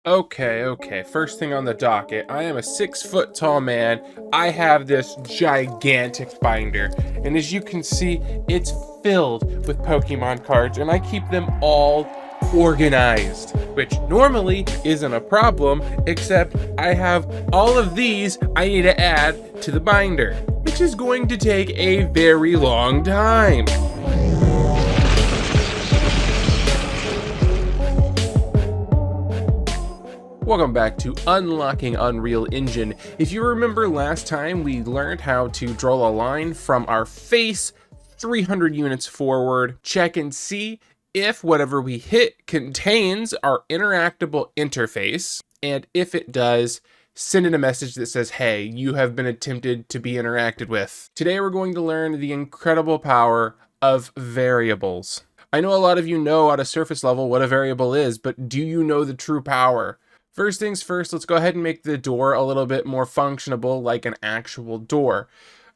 Okay. First thing on the docket, I am a 6 foot tall man. I have this gigantic binder, and as you can see, it's filled with Pokemon cards, and I keep them all organized, which normally isn't a problem, except I have all of these I need to add to the binder, which is going to take a very long time. Welcome back to Unlocking Unreal Engine. If you remember last time, we learned how to draw a line from our face 300 units forward, check and see if whatever we hit contains our interactable interface, and if it does, send in a message that says, hey, you have been attempted to be interacted with. Today we're going to learn the incredible power of variables. I know a lot of you know at a surface level what a variable is, but do you know the true power? First things first, let's go ahead and make the door a little bit more functionable like an actual door.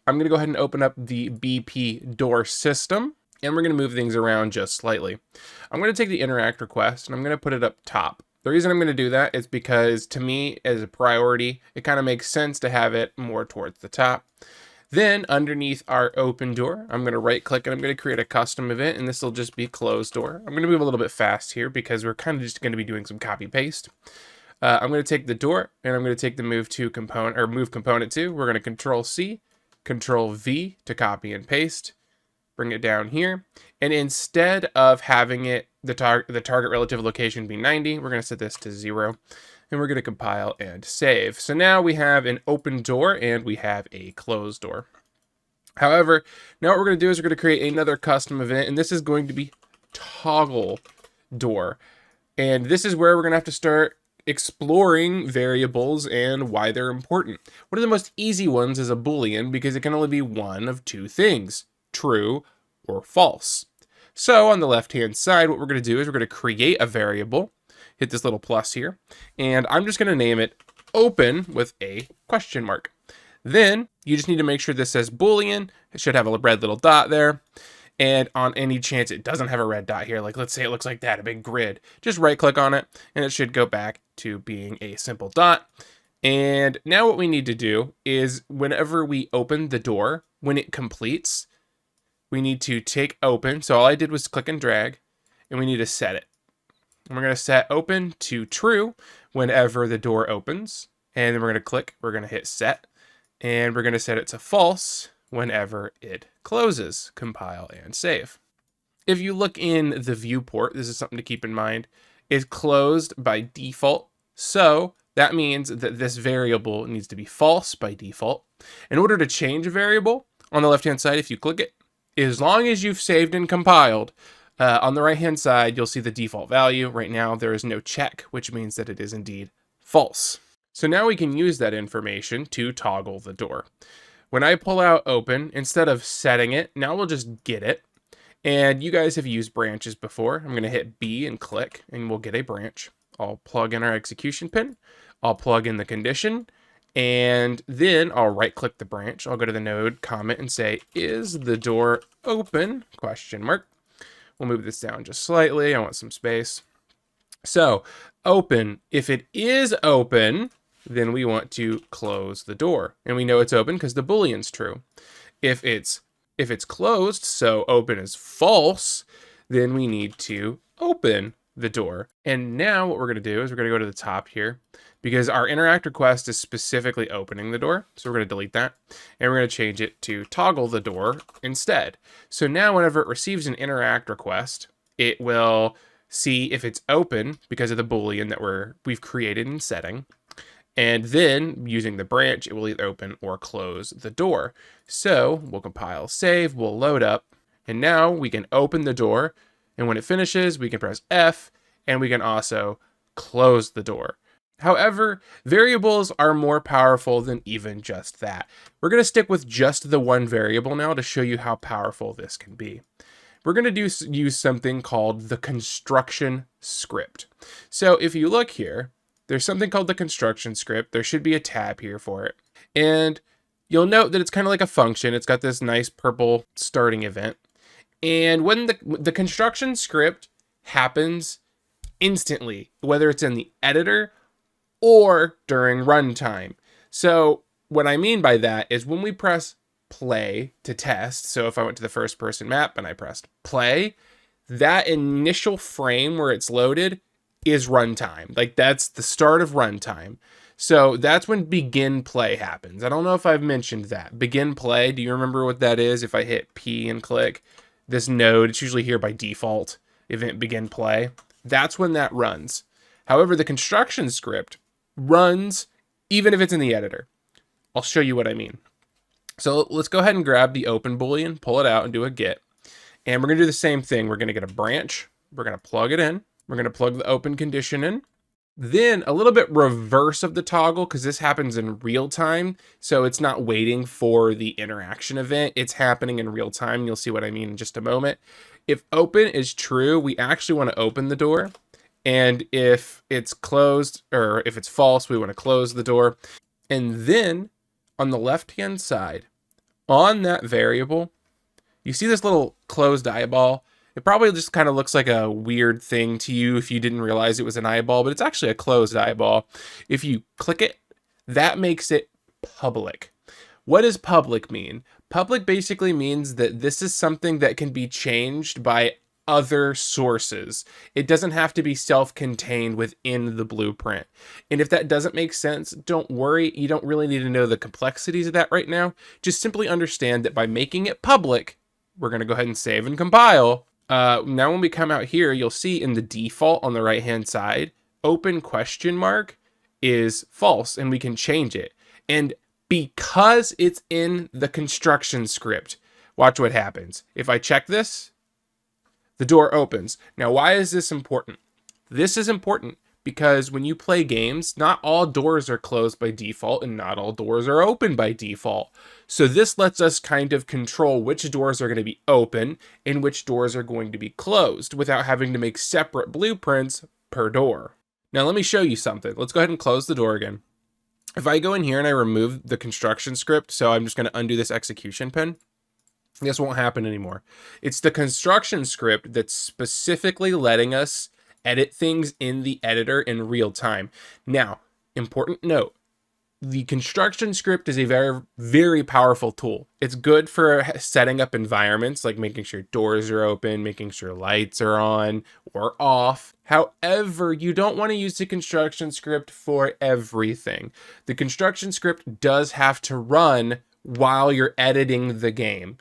I'm going to go ahead and open up the BP door system, and we're going to move things around just slightly. I'm going to take the interact request, and I'm going to put it up top. The reason I'm going to do that is because, to me, as a priority, it kind of makes sense to have it more towards the top. Then, underneath our open door, I'm going to right-click, and I'm going to create a custom event, and this will just be closed door. I'm going to move a little bit fast here because we're kind of just going to be doing some copy-paste. I'm going to take the door, and I'm going to take the move to component, or move component to. We're going to Control C, Control V to copy and paste, bring it down here, and instead of having it the target relative location be 90, we're going to set this to 0, and we're going to compile and save. So now we have an open door and we have a closed door. However, now what we're going to do is we're going to create another custom event, and this is going to be toggle door, and this is where we're going to have to start exploring variables and why they're important. One of the most easy ones is a Boolean because it can only be one of two things, true or false. So on the left-hand side, what we're going to do is we're going to create a variable, hit this little plus here, and I'm just going to name it open with a question mark. Then you just need to make sure this says Boolean. It should have a red little dot there. And on any chance it doesn't have a red dot here, like let's say it looks like that, a big grid, just right click on it and it should go back to being a simple dot. And now what we need to do is whenever we open the door, when it completes, we need to take open. So all I did was click and drag, and we need to set it. And we're going to set open to true whenever the door opens. And then we're going to click, we're going to hit set, and we're going to set it to false whenever it closes, compile and save. If you look in the viewport, this is something to keep in mind, it's closed by default. So that means that this variable needs to be false by default. In order to change a variable, on the left-hand side, if you click it, as long as you've saved and compiled, on the right-hand side, you'll see the default value. Right now, there is no check, which means that it is indeed false. So now we can use that information to toggle the door. When I pull out open, instead of setting it, now we'll just get it. And you guys have used branches before. I'm going to hit B and click, and we'll get a branch. I'll plug in our execution pin. I'll plug in the condition, and then I'll right-click the branch. I'll go to the node, comment, and say, is the door open? Question mark. We'll move this down just slightly. I want some space. So, open. If it is open, then we want to close the door. And we know it's open because the Boolean's true. If it's closed, so open is false, then we need to open the door. And now what we're going to do is we're going to go to the top here because our interact request is specifically opening the door. So we're going to delete that and we're going to change it to toggle the door instead. So now whenever it receives an interact request, it will see if it's open because of the Boolean that we've created in setting. And then, using the branch, it will either open or close the door. So, we'll compile, save, we'll load up, and now we can open the door, and when it finishes, we can press F, and we can also close the door. However, variables are more powerful than even just that. We're going to stick with just the one variable now to show you how powerful this can be. We're going to use something called the construction script. So, if you look here, there's something called the construction script. There should be a tab here for it. And you'll note that it's kind of like a function. It's got this nice purple starting event. And when the construction script happens instantly, whether it's in the editor or during runtime. So what I mean by that is when we press play to test, so if I went to the first person map and I pressed play, that initial frame where it's loaded is runtime. Like that's the start of runtime. So that's when begin play happens. I don't know if I've mentioned that. Begin play, do you remember what that is? If I hit P and click this node, it's usually here by default, event begin play. That's when that runs. However, the construction script runs even if it's in the editor. I'll show you what I mean. So let's go ahead and grab the open Boolean, pull it out and do a get. And we're going to do the same thing. We're going to get a branch. We're going to plug it in. We're going to plug the open condition in. Then a little bit reverse of the toggle, because this happens in real time. So it's not waiting for the interaction event. It's happening in real time. You'll see what I mean in just a moment. If open is true, we actually want to open the door. And if it's closed, or if it's false, we want to close the door. And then on the left-hand side, on that variable, you see this little closed eyeball. It probably just kind of looks like a weird thing to you if you didn't realize it was an eyeball, but it's actually a closed eyeball. If you click it, that makes it public. What does public mean? Public basically means that this is something that can be changed by other sources. It doesn't have to be self-contained within the blueprint. And if that doesn't make sense, don't worry. You don't really need to know the complexities of that right now. Just simply understand that by making it public, we're going to go ahead and save and compile. Now when we come out here, you'll see in the default on the right hand side, open question mark is false, and we can change it. And because it's in the construction script, watch what happens. If I check this, the door opens. Now, why is this important? This is important because when you play games, not all doors are closed by default and not all doors are open by default. So this lets us kind of control which doors are going to be open and which doors are going to be closed without having to make separate blueprints per door. Now, let me show you something. Let's go ahead and close the door again. If I go in here and I remove the construction script, so I'm just going to undo this execution pin, this won't happen anymore. It's the construction script that's specifically letting us edit things in the editor in real time. Now, important note, the construction script is a very, very powerful tool. It's good for setting up environments, like making sure doors are open, making sure lights are on or off. However, you don't want to use the construction script for everything. The construction script does have to run while you're editing the game.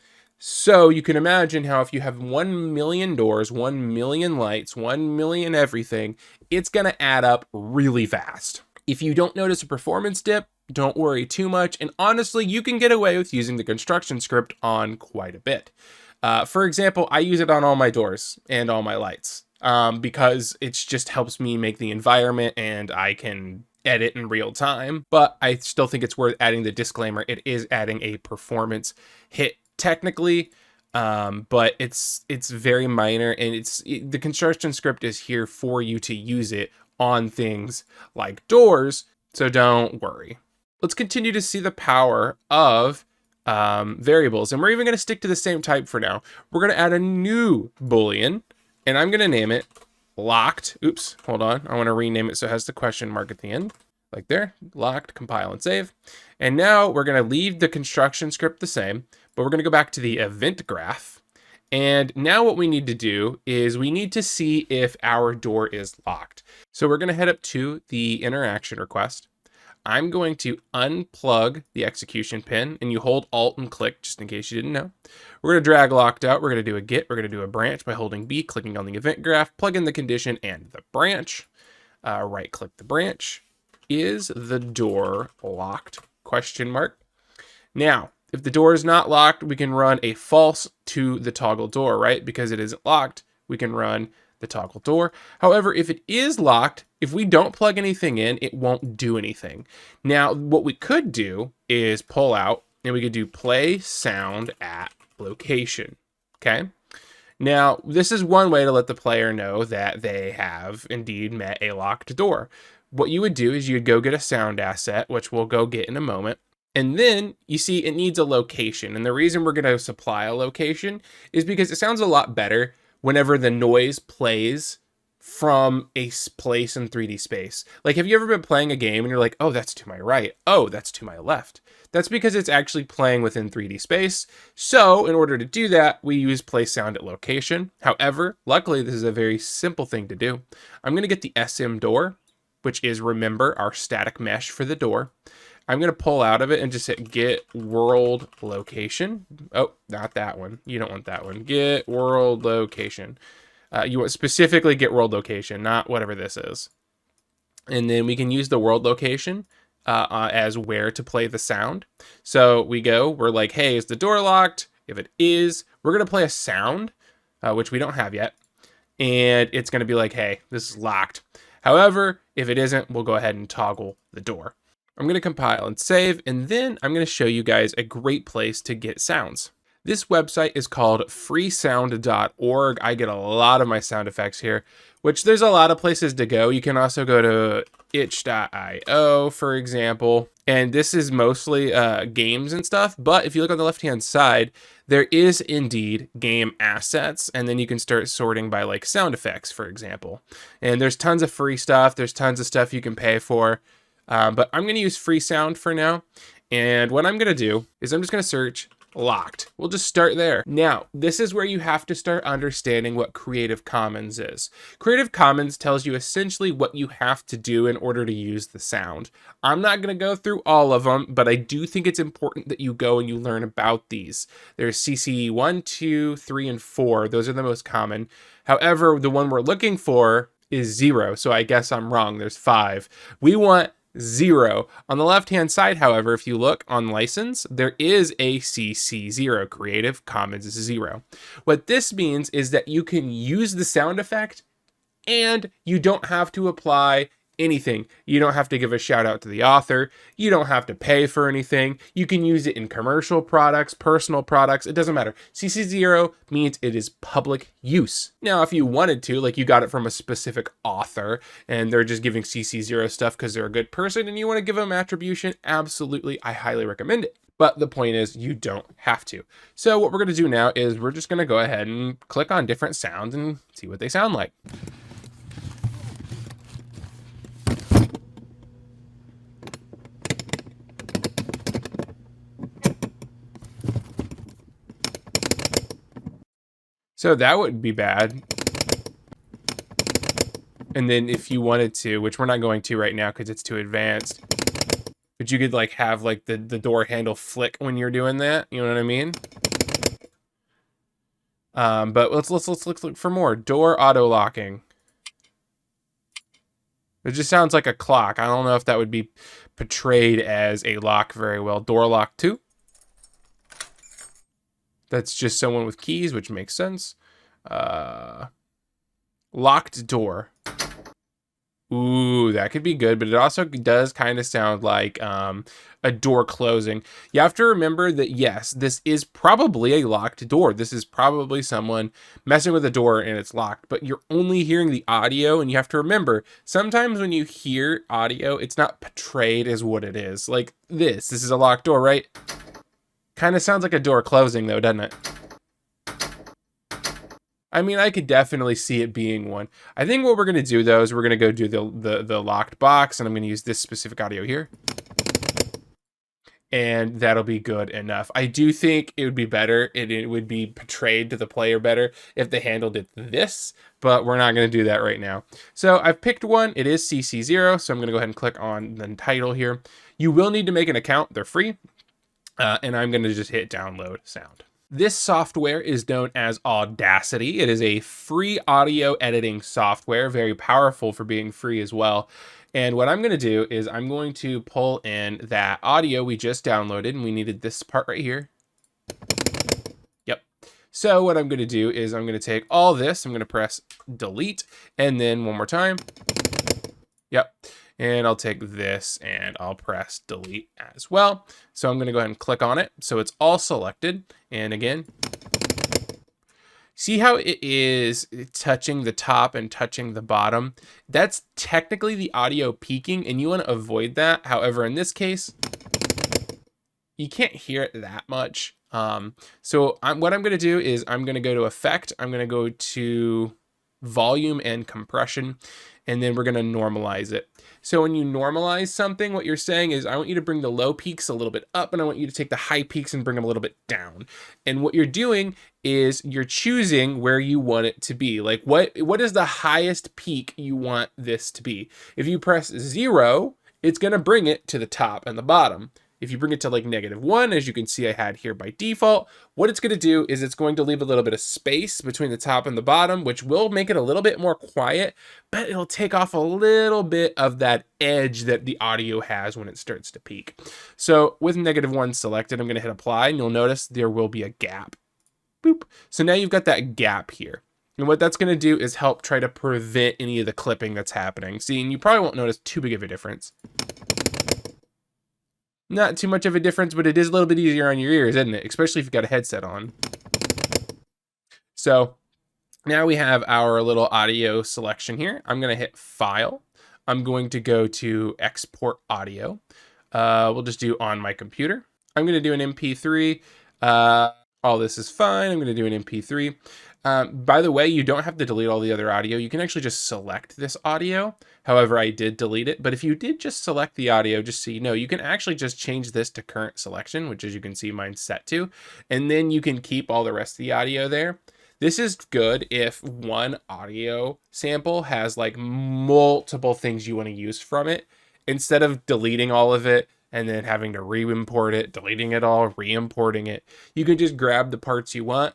So you can imagine how if you have 1 million doors, 1 million lights, 1 million everything, it's going to add up really fast. If you don't notice a performance dip, don't worry too much. And honestly, you can get away with using the construction script on quite a bit. For example, I use it on all my doors and all my lights because it just helps me make the environment and I can edit in real time. But I still think it's worth adding the disclaimer. It is adding a performance hit technically, but it's very minor, and the construction script is here for you to use it on things like doors, so don't worry. Let's continue to see the power of variables, and we're even going to stick to the same type for now. We're going to add a new Boolean, and I'm going to name it locked. Oops, hold on. I want to rename it so it has the question mark at the end. Like there, locked, compile and save. And now we're going to leave the construction script the same, but we're going to go back to the event graph. And now what we need to do is we need to see if our door is locked. So we're going to head up to the interaction request. I'm going to unplug the execution pin, and you hold Alt and click just in case you didn't know. We're going to drag locked out. We're going to do a get. We're going to do a branch by holding B, clicking on the event graph, plug in the condition and the branch. Right click the branch. Is the door locked? Question mark. Now, if the door is not locked, we can run a false to the toggle door, right? Because it isn't locked, we can run the toggle door. However, if it is locked, if we don't plug anything in, it won't do anything. Now, what we could do is pull out, and we could do play sound at location, okay? Now, this is one way to let the player know that they have indeed met a locked door. What you would do is you'd go get a sound asset, which we'll go get in a moment. And then you see it needs a location. And the reason we're going to supply a location is because it sounds a lot better whenever the noise plays from a place in 3D space. Like, have you ever been playing a game and you're like, oh, that's to my right. Oh, that's to my left. That's because it's actually playing within 3D space. So in order to do that, we use place sound at location. However, luckily, this is a very simple thing to do. I'm going to get the SM door, which is, remember, our static mesh for the door. I'm going to pull out of it and just hit get world location. Oh, not that one. You don't want that one. Get world location. You want specifically get world location, not whatever this is. And then we can use the world location as where to play the sound. So we're like, hey, is the door locked? If it is, we're going to play a sound, which we don't have yet. And it's going to be like, hey, this is locked. However, if it isn't, we'll go ahead and toggle the door. I'm going to compile and save, and then I'm going to show you guys a great place to get sounds. This website is called freesound.org. I get a lot of my sound effects here, which there's a lot of places to go. You can also go to itch.io, for example, and this is mostly games and stuff. But if you look on the left-hand side, there is indeed game assets, and then you can start sorting by like sound effects, for example. And there's tons of free stuff. There's tons of stuff you can pay for. But I'm going to use free sound for now. And what I'm going to do is I'm just going to search locked. We'll just start there. Now, this is where you have to start understanding what Creative Commons is. Creative Commons tells you essentially what you have to do in order to use the sound. I'm not going to go through all of them, but I do think it's important that you go and you learn about these. There's CC 1, 2, 3, and 4. Those are the most common. However, the one we're looking for is 0, so I guess I'm wrong. There's 5. We want 0. On the left-hand side, however, if you look on license, there is a CC0, Creative Commons 0. What this means is that you can use the sound effect and you don't have to apply anything. You don't have to give a shout out to the author. You don't have to pay for anything. You can use it in commercial products, personal products. It doesn't matter. CC0 means it is public use. Now, if you wanted to, like you got it from a specific author and they're just giving CC0 stuff because they're a good person and you want to give them attribution, absolutely, I highly recommend it. But the point is you don't have to. So what we're going to do now is we're just going to go ahead and click on different sounds and see what they sound like. So that would be bad. And then if you wanted to, which we're not going to right now because it's too advanced, but you could like have like the door handle flick when you're doing that. You know what I mean? But let's look for more. Door auto locking. It just sounds like a clock. I don't know if that would be portrayed as a lock very well. Door lock 2. That's just someone with keys, which makes sense. Locked door. Ooh, that could be good, but it also does kind of sound like a door closing. You have to remember that, yes, this is probably a locked door. This is probably someone messing with a door and it's locked, but you're only hearing the audio, and you have to remember, sometimes when you hear audio, it's not portrayed as what it is. Like this is a locked door, right? Kind of sounds like a door closing though, doesn't it? I mean, I could definitely see it being one. I think what we're going to do though is we're going to go do the locked box, and I'm going to use this specific audio here. And that'll be good enough. I do think it would be better, it would be portrayed to the player better if they handled it this, but we're not going to do that right now. So I've picked one. It is CC0, so I'm going to go ahead and click on the title here. You will need to make an account. They're free. And I'm going to just hit download sound. This software is known as Audacity. It is a free audio editing software, very powerful for being free as well. And what I'm going to do is I'm going to pull in that audio we just downloaded, and we needed this part right here. Yep. So what I'm going to do is I'm going to take all this, I'm going to press delete, and then one more time. Yep. And I'll take this and I'll press delete as well. So I'm going to go ahead and click on it. So it's all selected. And again, see how it is touching the top and touching the bottom? That's technically the audio peaking, and you want to avoid that. However, in this case, you can't hear it that much. What I'm going to do is I'm going to go to effect. I'm going to go to volume and compression, and then we're going to normalize it. So when you normalize something, what you're saying is, I want you to bring the low peaks a little bit up, and I want you to take the high peaks and bring them a little bit down. And what you're doing is you're choosing where you want it to be. Like what is the highest peak you want this to be? If you press 0, it's going to bring it to the top and the bottom. If you bring it to like -1, as you can see I had here by default, what it's going to do is it's going to leave a little bit of space between the top and the bottom, which will make it a little bit more quiet, but it'll take off a little bit of that edge that the audio has when it starts to peak. So with -1 selected, I'm going to hit apply, and you'll notice there will be a gap. Boop. So now you've got that gap here. And what that's going to do is help try to prevent any of the clipping that's happening. See, and you probably won't notice too big of a difference. Not too much of a difference, but it is a little bit easier on your ears, isn't it? Especially if you've got a headset on. So now we have our little audio selection here. I'm going to hit File. I'm going to go to Export Audio. We'll just do on my computer. I'm going to do an MP3. All this is fine. I'm going to do an MP3. By the way, you don't have to delete all the other audio. You can actually just select this audio. However, I did delete it. But if you did just select the audio, just so you know, you can actually just change this to current selection, which as you can see, mine's set to. And then you can keep all the rest of the audio there. This is good if one audio sample has like multiple things you want to use from it. Instead of deleting all of it and then having to re-import it, deleting it all, re-importing it, you can just grab the parts you want,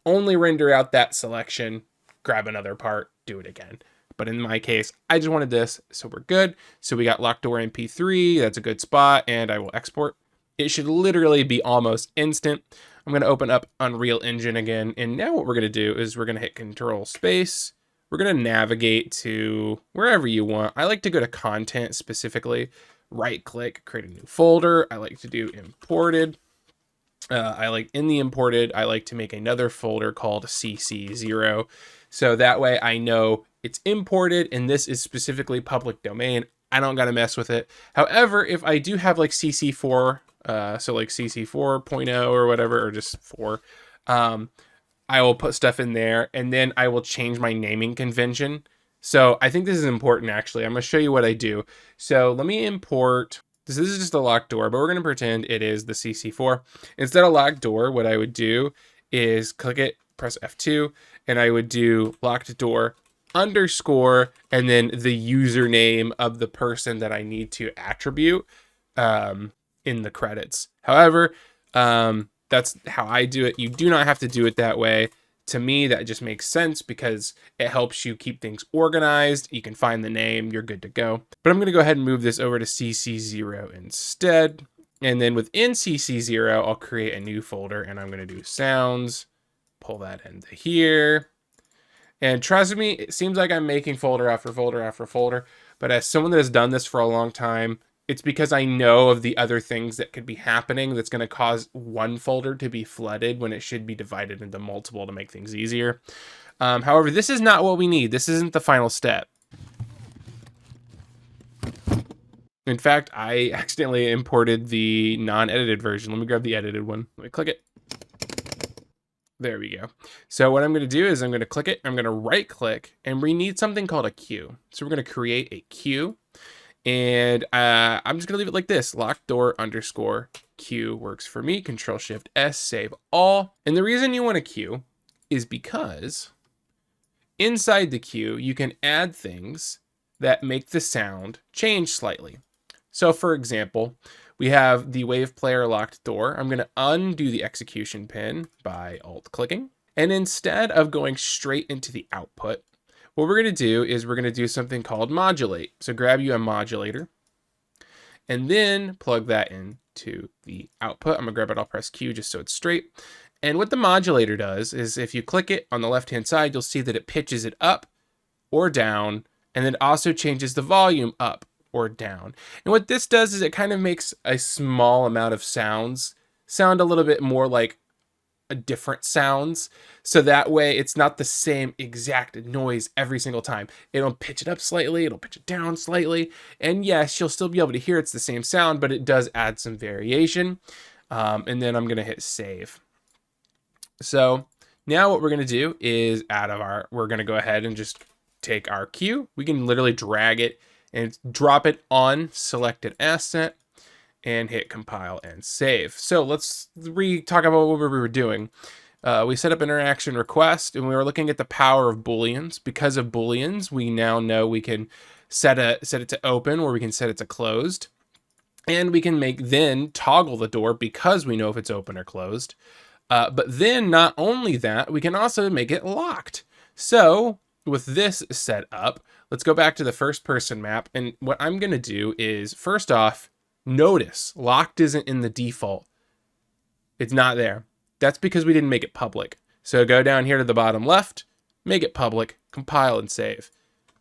only render out that selection, grab another part, do it again. But in my case, I just wanted this, so we're good. So we got locked door MP3, that's a good spot, and I will export. It should literally be almost instant. I'm going to open up Unreal Engine again, and now what we're going to do is we're going to hit Control Space. We're going to navigate to wherever you want. I like to go to Content specifically, right click, create a new folder. I like to do Imported. In the imported, I like to make another folder called CC0. So that way I know it's imported and this is specifically public domain. I don't got to mess with it. However, if I do have like CC4, so like CC 4.0 or whatever, or just 4, I will put stuff in there and then I will change my naming convention. So I think this is important actually. I'm going to show you what I do. So let me import. This is just a locked door, but we're going to pretend it is the CC4. Instead of locked door, what I would do is click it, press F2, and I would do locked door underscore, and then the username of the person that I need to attribute in the credits. However, that's how I do it. You do not have to do it that way. To me, that just makes sense because it helps you keep things organized. You can find the name, you're good to go. But I'm going to go ahead and move this over to CC0 instead. And then within CC0, I'll create a new folder and I'm going to do sounds, pull that into here. And trust me, it seems like I'm making folder after folder after folder. But as someone that has done this for a long time, it's because I know of the other things that could be happening that's going to cause one folder to be flooded when it should be divided into multiple to make things easier. However, this is not what we need. This isn't the final step. In fact, I accidentally imported the non-edited version. Let me grab the edited one. Let me click it. There we go. So what I'm going to do is I'm going to click it. I'm going to right click and we need something called a queue. So we're going to create a queue. And I'm just going to leave it like this. Locked door underscore queue works for me. Control Shift S, save all. And the reason you want a queue is because inside the queue, you can add things that make the sound change slightly. So for example, we have the wave player locked door. I'm going to undo the execution pin by alt clicking. And instead of going straight into the output, what we're going to do is we're going to do something called modulate. So grab you a modulator and then plug that into the output. I'm going to grab it, I'll press Q just so it's straight. And what the modulator does is if you click it on the left-hand side, you'll see that it pitches it up or down, and then also changes the volume up or down. And what this does is it kind of makes a small amount of sounds sound a little bit more like different sounds, so that way it's not the same exact noise every single time. It'll pitch it up slightly, it'll pitch it down slightly, and yes, you'll still be able to hear it's the same sound, but it does add some variation. And then I'm gonna hit save. So Now what we're going to do is we're going to go ahead and just take our queue. We can literally drag it and drop it on selected asset and hit compile and save. So let's talk about what we were doing. We set up interaction request, and we were looking at the power of Booleans. Because of Booleans, we now know we can set it to open, or we can set it to closed. And we can then toggle the door because we know if it's open or closed. But then not only that, we can also make it locked. So with this set up, let's go back to the first person map. And what I'm going to do is, first off, notice locked isn't in the default. It's not there. That's because we didn't make it public. So go down here to the bottom left, make it public, compile and save.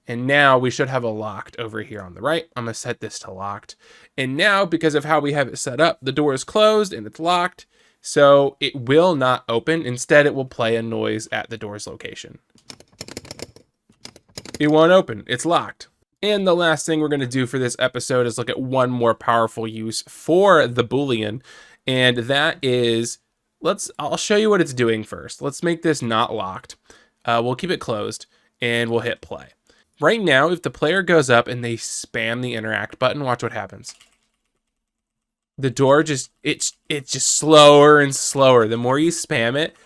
And now we should have a locked over here on the right. I'm going to set this to locked. And now, because of how we have it set up, the door is closed and it's locked. So it will not open. Instead, it will play a noise at the door's location. It won't open. It's locked. And the last thing we're going to do for this episode is look at one more powerful use for the Boolean. And that is, I'll show you what it's doing first. Let's make this not locked. We'll keep it closed and we'll hit play. Right now, if the player goes up and they spam the interact button, watch what happens. The door it's just slower and slower. The more you spam it,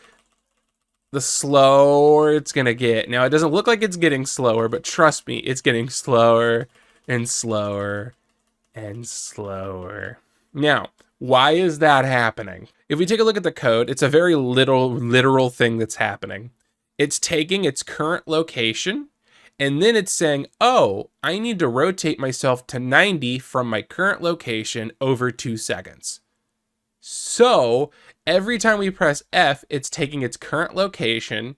the slower it's gonna get. Now, it doesn't look like it's getting slower, but trust me, it's getting slower and slower and slower. Now, why is that happening? If we take a look at the code, it's a very literal thing that's happening. It's taking its current location, and then it's saying, oh, I need to rotate myself to 90 from my current location over 2 seconds. So every time we press F, it's taking its current location,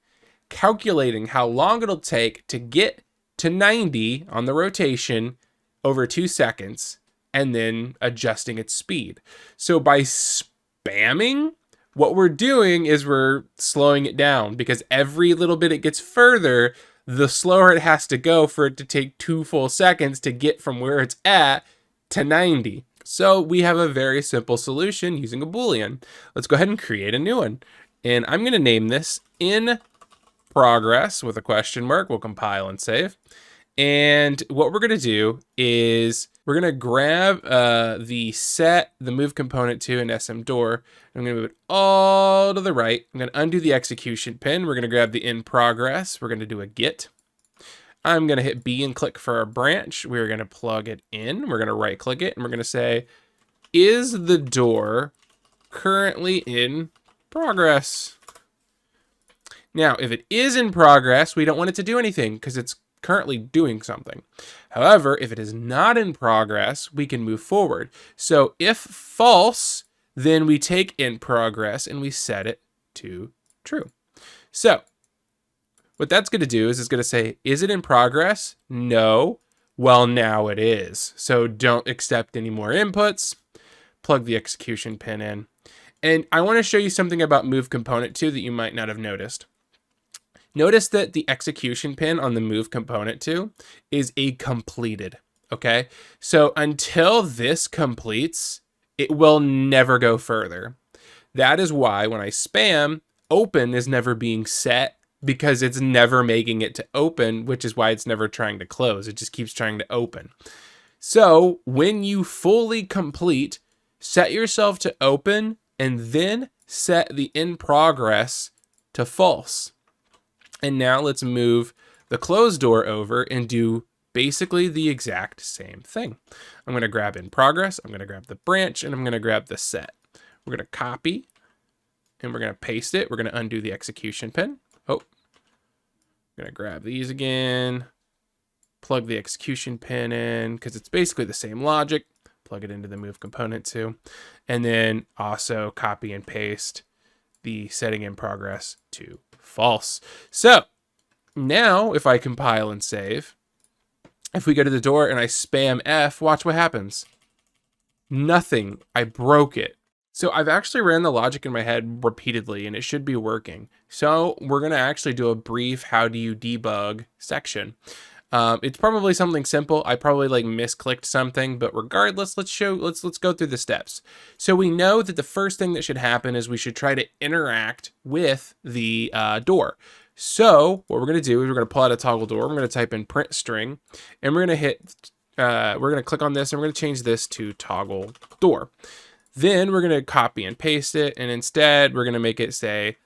calculating how long it'll take to get to 90 on the rotation over 2 seconds, and then adjusting its speed. So by spamming, what we're doing is we're slowing it down, because every little bit it gets further, the slower it has to go for it to take 2 full seconds to get from where it's at to 90. So we have a very simple solution using a Boolean. Let's go ahead and create a new one. And I'm going to name this in progress with a question mark. We'll compile and save. And what we're going to do is we're going to grab the move component to an SM door. I'm going to move it all to the right. I'm going to undo the execution pin. We're going to grab the in progress. We're going to do a get. I'm going to hit B and click for our branch. We're going to plug it in. We're going to right click it and we're going to say, is the door currently in progress? Now, if it is in progress, we don't want it to do anything because it's currently doing something. However, if it is not in progress, we can move forward. So if false, then we take in progress and we set it to true. So what that's going to do is it's going to say, is it in progress? No. Well, now it is. So don't accept any more inputs. Plug the execution pin in. And I want to show you something about move component too that you might not have noticed. Notice that the execution pin on the move component to is a completed, okay? So until this completes, it will never go further. That is why when I spam, open is never being set because it's never making it to open, which is why it's never trying to close. It just keeps trying to open. So when you fully complete, set yourself to open and then set the in progress to false. And now let's move the closed door over and do basically the exact same thing. I'm going to grab in progress, I'm going to grab the branch, and I'm going to grab the set. We're going to copy, and we're going to paste it. We're going to undo the execution pin. Oh, I'm going to grab these again, plug the execution pin in, because it's basically the same logic. Plug it into the move component too. And then also copy and paste the setting in progress to false. So now if I compile and save, if we go to the door and I spam F, watch what happens. Nothing. I broke it. So I've actually ran the logic in my head repeatedly and it should be working. So we're going to actually do a brief how do you debug section. It's probably something simple. I probably like misclicked something, but regardless, let's go through the steps. So we know that the first thing that should happen is we should try to interact with the door. So what we're going to do is we're going to pull out a toggle door. We're going to type in print string, and we're going to hit, we're going to click on this, and we're going to change this to toggle door. Then we're going to copy and paste it, and instead we're going to make it say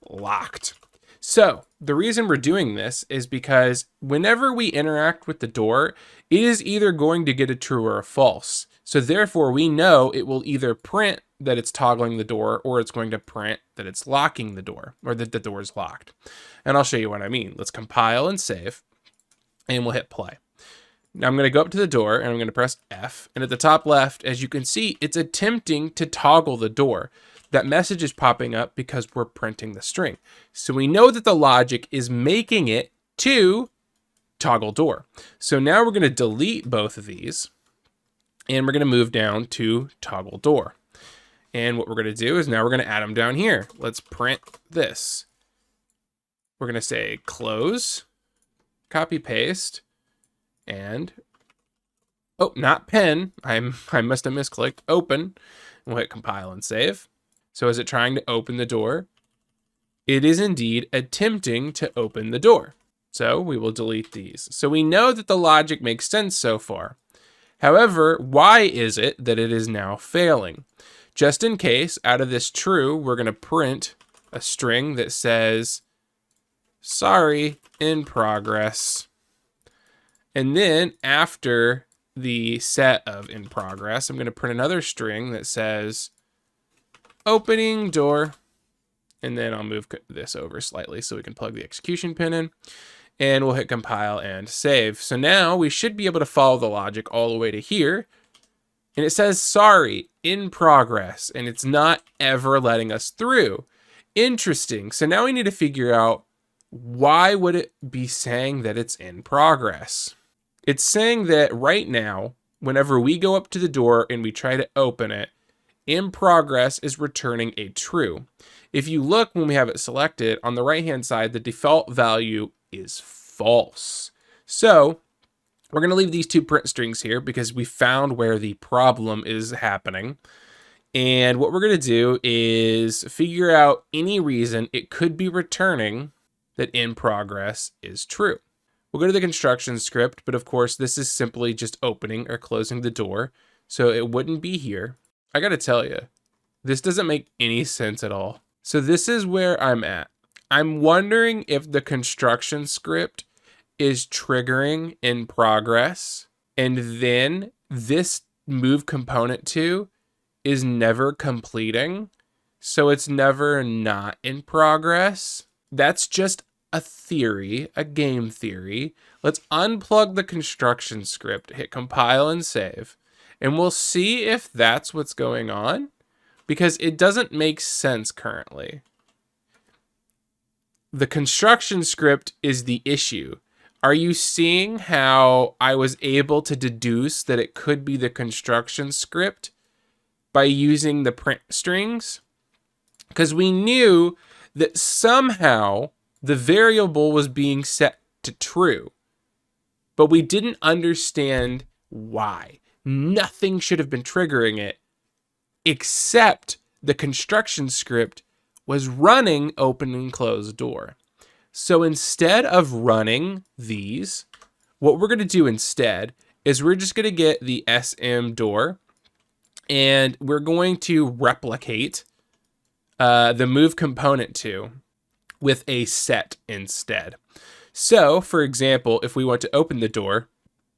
locked. So the reason we're doing this is because whenever we interact with the door, it is either going to get a true or a false. So therefore we know it will either print that it's toggling the door, or it's going to print that it's locking the door, or that the door is locked. And I'll show you what I mean. Let's compile and save, and we'll hit play. Now I'm going to go up to the door, and I'm going to press F. And at the top left, as you can see, it's attempting to toggle the door. That message is popping up because we're printing the string. So we know that the logic is making it to toggle door. So now we're going to delete both of these, and we're going to move down to toggle door. And what we're going to do is now we're going to add them down here. Let's print this. We're going to say close, copy paste, and oh, not pen. I must have misclicked. Open. We'll hit compile and save. So is it trying to open the door? It is indeed attempting to open the door. So we will delete these. So we know that the logic makes sense so far. However, why is it that it is now failing? Just in case, out of this true, we're going to print a string that says, sorry, in progress. And then after the set of in progress, I'm going to print another string that says, opening door, and then I'll move this over slightly so we can plug the execution pin in, and we'll hit compile and save. So now we should be able to follow the logic all the way to here, and it says sorry, in progress, and it's not ever letting us through. Interesting. So now we need to figure out, why would it be saying that it's in progress? It's saying that right now, whenever we go up to the door and we try to open it, in progress is returning a true. If you look when we have it selected, on the right hand side, the default value is false. So we're going to leave these two print strings here because we found where the problem is happening. And what we're going to do is figure out any reason it could be returning that in progress is true. We'll go to the construction script, but of course this is simply just opening or closing the door, so it wouldn't be here. I gotta tell you, this doesn't make any sense at all. So this is where I'm at. I'm wondering if the construction script is triggering in progress, and then this move component to is never completing, so it's never not in progress. That's just a theory, a game theory. Let's unplug the construction script, hit compile and save. And we'll see if that's what's going on, because it doesn't make sense currently. The construction script is the issue. Are you seeing how I was able to deduce that it could be the construction script by using the print strings? Because we knew that somehow the variable was being set to true, but we didn't understand why. Nothing should have been triggering it, except the construction script was running open and close door. So instead of running these, what we're going to do instead is we're just going to get the SM door, and we're going to replicate the move component to with a set instead. So for example, if we want to open the door,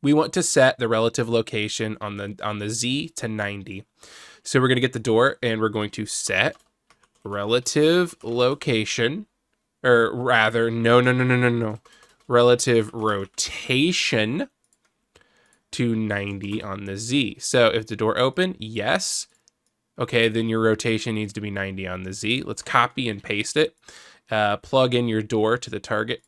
we want to set the relative location on the Z to 90. So we're going to get the door, and we're going to set relative location, or rather, no. Relative rotation to 90 on the Z. So if the door open, yes. Okay, then your rotation needs to be 90 on the Z. Let's copy and paste it. Plug in your door to the target,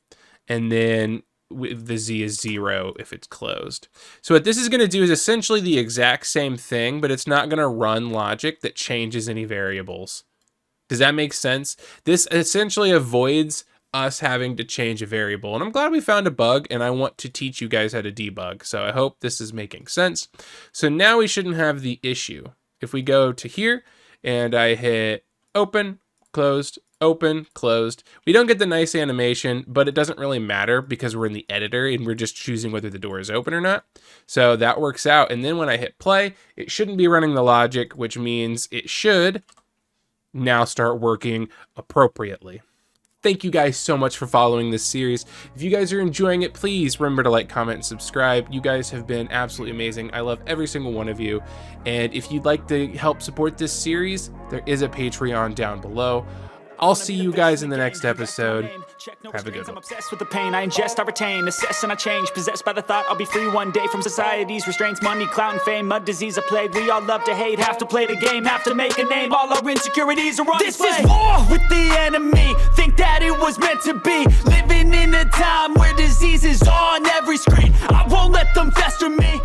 and then the Z is 0 if it's closed. So what this is going to do is essentially the exact same thing, but it's not going to run logic that changes any variables. Does that make sense? This essentially avoids us having to change a variable. And I'm glad we found a bug, and I want to teach you guys how to debug. So I hope this is making sense. So now we shouldn't have the issue. If we go to here and I hit open, closed, open, closed, we don't get the nice animation, but it doesn't really matter because we're in the editor and we're just choosing whether the door is open or not. So that works out. And then when I hit play, it shouldn't be running the logic, which means it should now start working appropriately. Thank you guys so much for following this series. If you guys are enjoying it, please remember to like, comment, and subscribe. You guys have been absolutely amazing. I love every single one of you. And if you'd like to help support this series, there is a Patreon down below. I'll see you guys in the next episode. Have a good one. I'm obsessed with the pain I ingest, I retain, assess and I change, possessed by the thought I'll be free one day from society's restraints, money, clout, and fame, mud, disease, a plague. We all love to hate, have to play the game, have to make a name. All our insecurities are on display. This is war with the enemy. Think that it was meant to be. Living in a time where disease is on every screen. I won't let them fester me.